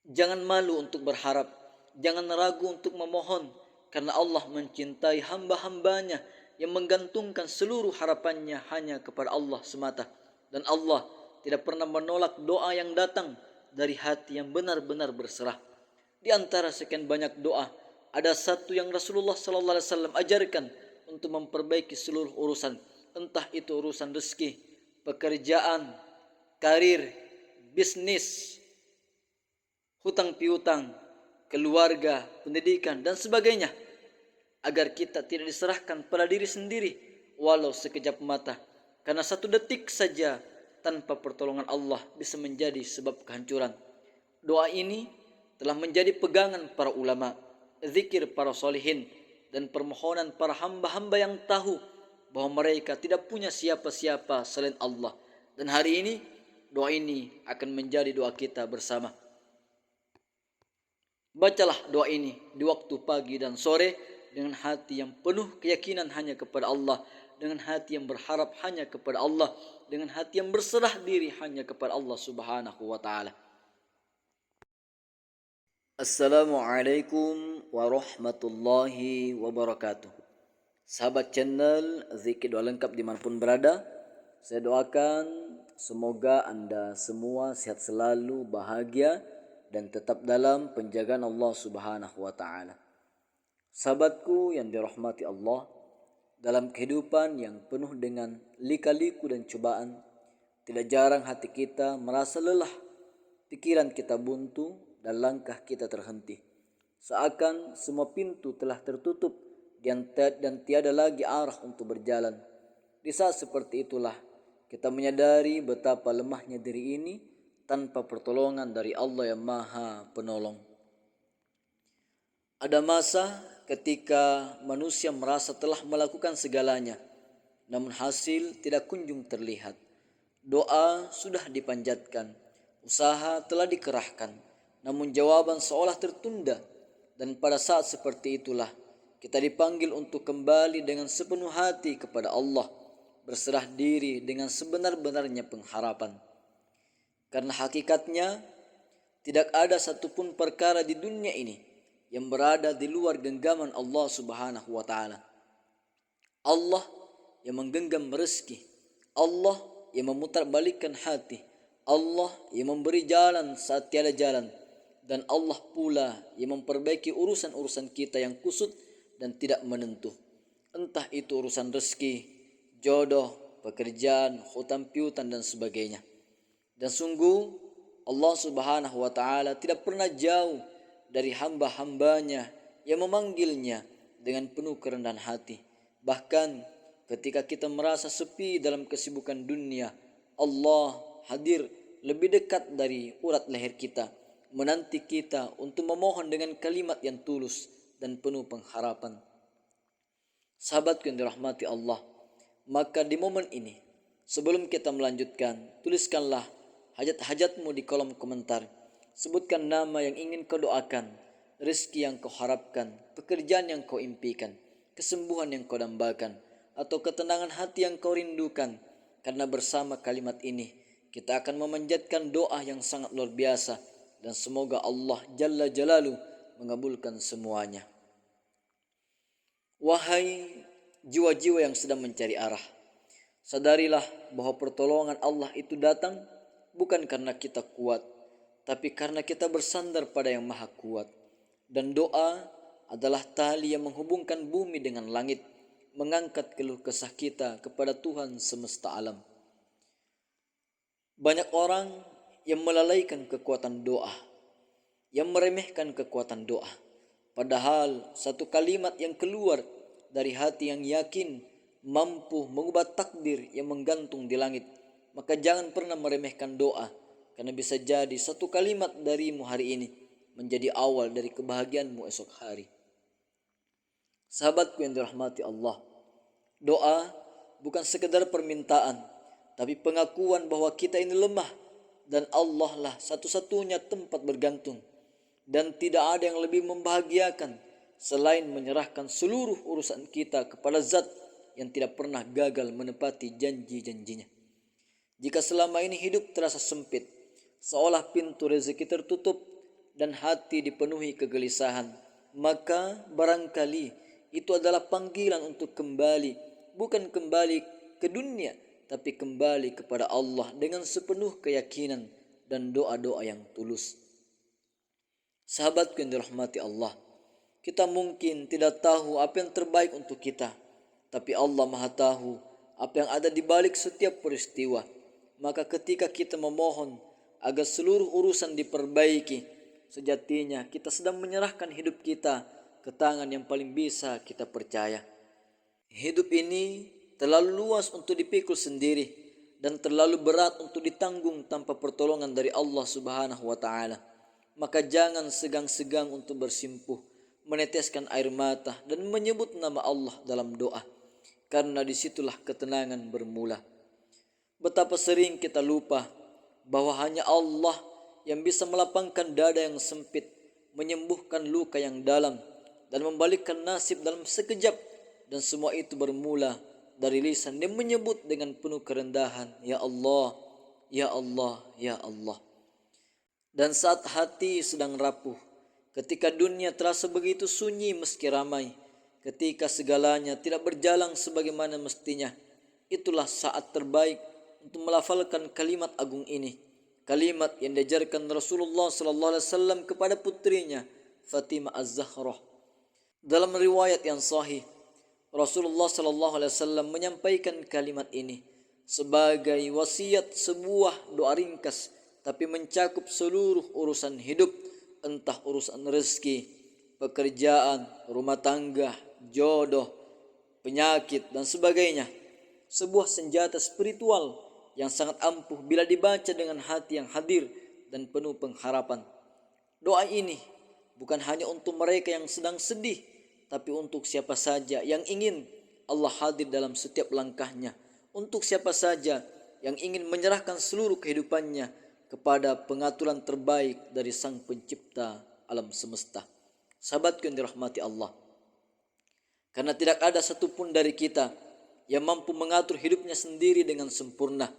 Jangan malu untuk berharap, jangan ragu untuk memohon, karena Allah mencintai hamba-hambanya yang menggantungkan seluruh harapannya hanya kepada Allah semata. Dan Allah tidak pernah menolak doa yang datang dari hati yang benar-benar berserah. Di antara sekian banyak doa, ada satu yang Rasulullah sallallahu alaihi wasallam ajarkan untuk memperbaiki seluruh urusan, entah itu urusan rezeki, pekerjaan, karir, bisnis, hutang piutang, keluarga, pendidikan, dan sebagainya, agar kita tidak diserahkan pada diri sendiri walau sekejap mata, karena satu detik saja tanpa pertolongan Allah bisa menjadi sebab kehancuran. Doa ini telah menjadi pegangan para ulama, zikir para solihin, dan permohonan para hamba-hamba yang tahu bahwa mereka tidak punya siapa-siapa selain Allah. Dan hari ini doa ini akan menjadi doa kita bersama. Bacalah doa ini di waktu pagi dan sore dengan hati yang penuh keyakinan hanya kepada Allah, dengan hati yang berharap hanya kepada Allah, dengan hati yang berserah diri hanya kepada Allah Subhanahu wa taala. Assalamualaikum warahmatullahi wabarakatuh. Sahabat channel Zikir Doa Lengkap dimanapun berada, saya doakan semoga Anda semua sehat selalu, bahagia, dan tetap dalam penjagaan Allah Subhanahu wa taala. Sahabatku yang dirahmati Allah, dalam kehidupan yang penuh dengan lika-liku dan cobaan, tidak jarang hati kita merasa lelah, pikiran kita buntu, dan langkah kita terhenti. Seakan semua pintu telah tertutup dan tiada lagi arah untuk berjalan. Di saat seperti itulah kita menyadari betapa lemahnya diri ini tanpa pertolongan dari Allah yang Maha Penolong. Ada masa ketika manusia merasa telah melakukan segalanya, namun hasil tidak kunjung terlihat. Doa sudah dipanjatkan, usaha telah dikerahkan, namun jawaban seolah tertunda. Dan pada saat seperti itulah kita dipanggil untuk kembali dengan sepenuh hati kepada Allah, berserah diri dengan sebenar-benarnya pengharapan. Karena hakikatnya tidak ada satupun perkara di dunia ini yang berada di luar genggaman Allah Subhanahu wa taala. Allah yang menggenggam rezeki, Allah yang memutarbalikkan hati, Allah yang memberi jalan saat tiada jalan, dan Allah pula yang memperbaiki urusan-urusan kita yang kusut dan tidak menentu. Entah itu urusan rezeki, jodoh, pekerjaan, hutang piutang, dan sebagainya. Dan sungguh Allah Subhanahu wa taala tidak pernah jauh dari hamba-hambanya yang memanggilnya dengan penuh kerendahan hati. Bahkan ketika kita merasa sepi dalam kesibukan dunia, Allah hadir lebih dekat dari urat leher kita, menanti kita untuk memohon dengan kalimat yang tulus dan penuh pengharapan. Sahabatku yang dirahmati Allah, maka di momen ini, sebelum kita melanjutkan, tuliskanlah hajat-hajatmu di kolom komentar. Sebutkan nama yang ingin kau doakan, rezeki yang kau harapkan, pekerjaan yang kau impikan, kesembuhan yang kau dambakan, atau ketenangan hati yang kau rindukan. Karena bersama kalimat ini, kita akan memanjatkan doa yang sangat luar biasa, dan semoga Allah Jalla Jalaluhu mengabulkan semuanya. Wahai jiwa-jiwa yang sedang mencari arah, sadarilah bahwa pertolongan Allah itu datang bukan karena kita kuat, tapi karena kita bersandar pada yang Maha Kuat. Dan doa adalah tali yang menghubungkan bumi dengan langit, mengangkat keluh kesah kita kepada Tuhan semesta alam. Banyak orang yang melalaikan kekuatan doa, yang meremehkan kekuatan doa. Padahal satu kalimat yang keluar dari hati yang yakin mampu mengubah takdir yang menggantung di langit. Maka jangan pernah meremehkan doa, karena bisa jadi satu kalimat darimu hari ini menjadi awal dari kebahagiaanmu esok hari. Sahabatku yang dirahmati Allah, doa bukan sekedar permintaan, tapi pengakuan bahwa kita ini lemah dan Allah lah satu-satunya tempat bergantung. Dan tidak ada yang lebih membahagiakan selain menyerahkan seluruh urusan kita kepada Zat yang tidak pernah gagal menepati janji-janjinya. Jika selama ini hidup terasa sempit, seolah pintu rezeki tertutup, dan hati dipenuhi kegelisahan, maka barangkali itu adalah panggilan untuk kembali, bukan kembali ke dunia, tapi kembali kepada Allah dengan sepenuh keyakinan dan doa-doa yang tulus. Sahabatku yang dirahmati Allah, kita mungkin tidak tahu apa yang terbaik untuk kita, tapi Allah Maha tahu apa yang ada di balik setiap peristiwa. Maka ketika kita memohon agar seluruh urusan diperbaiki, sejatinya kita sedang menyerahkan hidup kita ke tangan yang paling bisa kita percaya. Hidup ini terlalu luas untuk dipikul sendiri dan terlalu berat untuk ditanggung tanpa pertolongan dari Allah Subhanahu wa taala. Maka jangan segan-segan untuk bersimpuh, meneteskan air mata dan menyebut nama Allah dalam doa, karena disitulah ketenangan bermula. Betapa sering kita lupa bahwa hanya Allah yang bisa melapangkan dada yang sempit, menyembuhkan luka yang dalam, dan membalikkan nasib dalam sekejap. Dan semua itu bermula dari lisan yang menyebut dengan penuh kerendahan, Ya Allah, Ya Allah, Ya Allah. Dan saat hati sedang rapuh, ketika dunia terasa begitu sunyi meski ramai, ketika segalanya tidak berjalan sebagaimana mestinya, itulah saat terbaik untuk melafalkan kalimat agung ini. Kalimat yang diajarkan Rasulullah sallallahu alaihi wasallam kepada putrinya Fatimah Az-Zahrah. Dalam riwayat yang sahih, Rasulullah sallallahu alaihi wasallam menyampaikan kalimat ini sebagai wasiat, sebuah doa ringkas tapi mencakup seluruh urusan hidup, entah urusan rezeki, pekerjaan, rumah tangga, jodoh, penyakit dan sebagainya. Sebuah senjata spiritual yang sangat ampuh bila dibaca dengan hati yang hadir dan penuh pengharapan. Doa ini bukan hanya untuk mereka yang sedang sedih, tapi untuk siapa saja yang ingin Allah hadir dalam setiap langkahnya, untuk siapa saja yang ingin menyerahkan seluruh kehidupannya kepada pengaturan terbaik dari Sang Pencipta alam semesta. Sahabatku yang dirahmati Allah, karena tidak ada satupun dari kita yang mampu mengatur hidupnya sendiri dengan sempurna.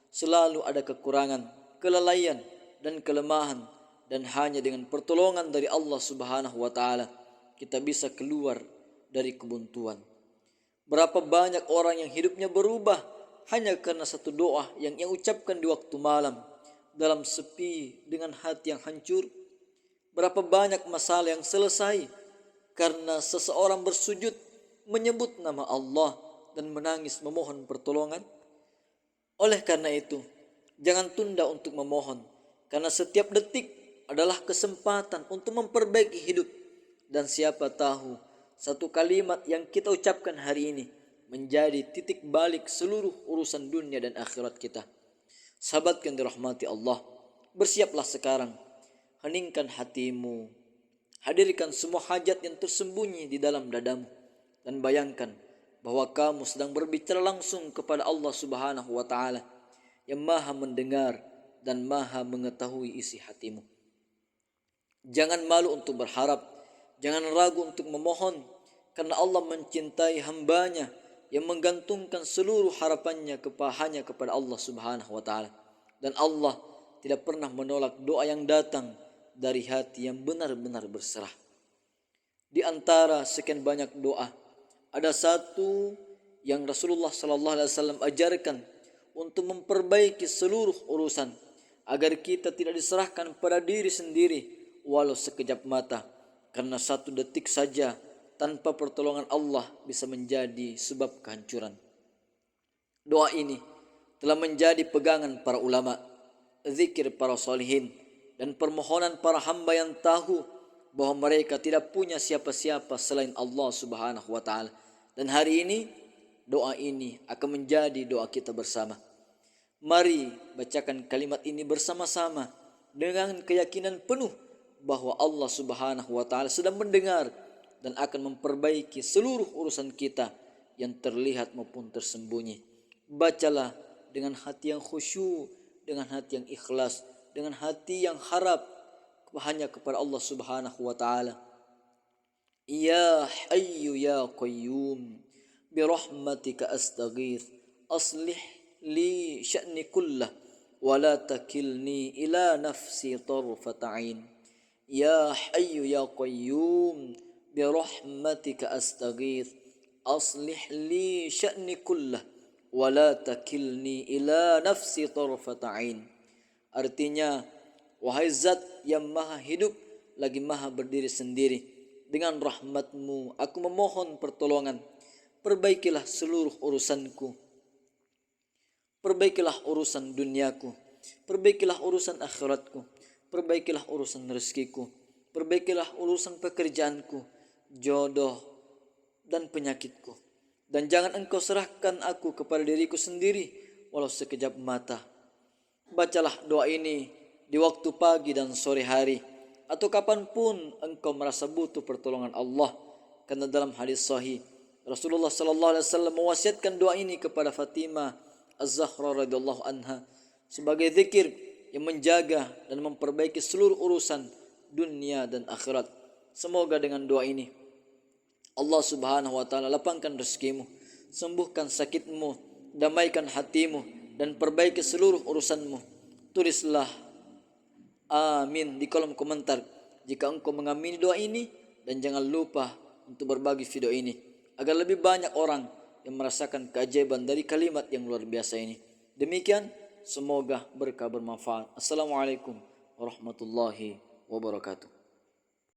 Selalu ada kekurangan, kelalaian, dan kelemahan, dan hanya dengan pertolongan dari Allah Subhanahu wa taala kita bisa keluar dari kebuntuan. Berapa banyak orang yang hidupnya berubah hanya karena satu doa yang ia ucapkan di waktu malam dalam sepi dengan hati yang hancur. Berapa banyak masalah yang selesai karena seseorang bersujud menyebut nama Allah dan menangis memohon pertolongan. Oleh karena itu, jangan tunda untuk memohon, karena setiap detik adalah kesempatan untuk memperbaiki hidup. Dan siapa tahu satu kalimat yang kita ucapkan hari ini menjadi titik balik seluruh urusan dunia dan akhirat kita. Sahabat yang dirahmati Allah, bersiaplah sekarang, heningkan hatimu, hadirkan semua hajat yang tersembunyi di dalam dadamu, dan bayangkan bahwa kamu sedang berbicara langsung kepada Allah Subhanahu wa taala yang Maha mendengar dan Maha mengetahui isi hatimu. Jangan malu untuk berharap, jangan ragu untuk memohon, karena Allah mencintai hambanya yang menggantungkan seluruh harapannya hanya kepada Allah Subhanahu wa taala. Dan Allah tidak pernah menolak doa yang datang dari hati yang benar-benar berserah. Di antara sekian banyak doa, ada satu yang Rasulullah sallallahu alaihi wasallam ajarkan untuk memperbaiki seluruh urusan agar kita tidak diserahkan pada diri sendiri walau sekejap mata, karena satu detik saja tanpa pertolongan Allah bisa menjadi sebab kehancuran. Doa ini telah menjadi pegangan para ulama, zikir para salihin, dan permohonan para hamba yang tahu bahwa mereka tidak punya siapa-siapa selain Allah Subhanahu wa taala. Dan hari ini doa ini akan menjadi doa kita bersama. Mari bacakan kalimat ini bersama-sama dengan keyakinan penuh bahwa Allah Subhanahu wa taala sedang mendengar dan akan memperbaiki seluruh urusan kita yang terlihat maupun tersembunyi. Bacalah dengan hati yang khusyuk, dengan hati yang ikhlas, dengan hati yang harap hanya kepada Allah Subhanahu wa taala. Ya Hayyu ya Qayyum, birahmatika astaghith, aslih li sya'ni kullah, wa la takilni ila nafsi tarfata ain. Ya Hayyu ya Qayyum birahmatika astaghith aslih li sya'ni kullah wa la takilni ila nafsi tarfata ain. Artinya, wahai zat yang maha hidup lagi maha berdiri sendiri, dengan rahmatmu aku memohon pertolongan. Perbaikilah seluruh urusanku, perbaikilah urusan duniaku, perbaikilah urusan akhiratku, perbaikilah urusan rezekiku, perbaikilah urusan pekerjaanku, jodoh dan penyakitku. Dan jangan engkau serahkan aku kepada diriku sendiri walau sekejap mata. Bacalah doa ini di waktu pagi dan sore hari, atau kapanpun engkau merasa butuh pertolongan Allah. Karena dalam hadis sahih Rasulullah sallallahu alaihi wasallam mewasiatkan doa ini kepada Fatimah Az-Zahra radhiyallahu anha sebagai zikir yang menjaga dan memperbaiki seluruh urusan dunia dan akhirat. Semoga dengan doa ini Allah Subhanahu wa taala lapangkan rezekimu, sembuhkan sakitmu, damaikan hatimu, dan perbaiki seluruh urusanmu. Tulislah amin di kolom komentar jika engkau mengamini doa ini, dan jangan lupa untuk berbagi video ini agar lebih banyak orang yang merasakan keajaiban dari kalimat yang luar biasa ini. Demikian, semoga berkah bermanfaat. Assalamualaikum warahmatullahi wabarakatuh.